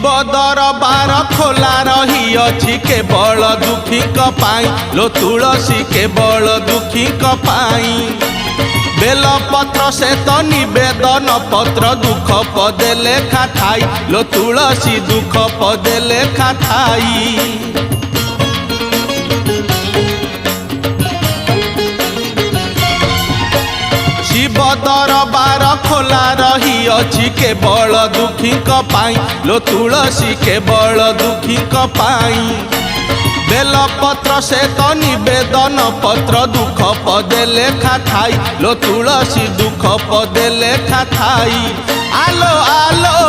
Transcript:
शिव दरबार खोला रही अछि केवल दुखी पाई लो तुलसी केवल दुखी पाई बेलपत्र से तो निवेदन पत्र दुख पदे लेखा थाई लो तुलसी दुख पदे लेखा थाई। शिव दरबार खोला रही अछि केवल दुखी पाई लो तुलसी केवल दुखी पाई बेलपत्र से तो निवेदन पत्र दुख पदे लेखा थाई लो तुलसी दुख पदे लेखा थाई। आलो आलो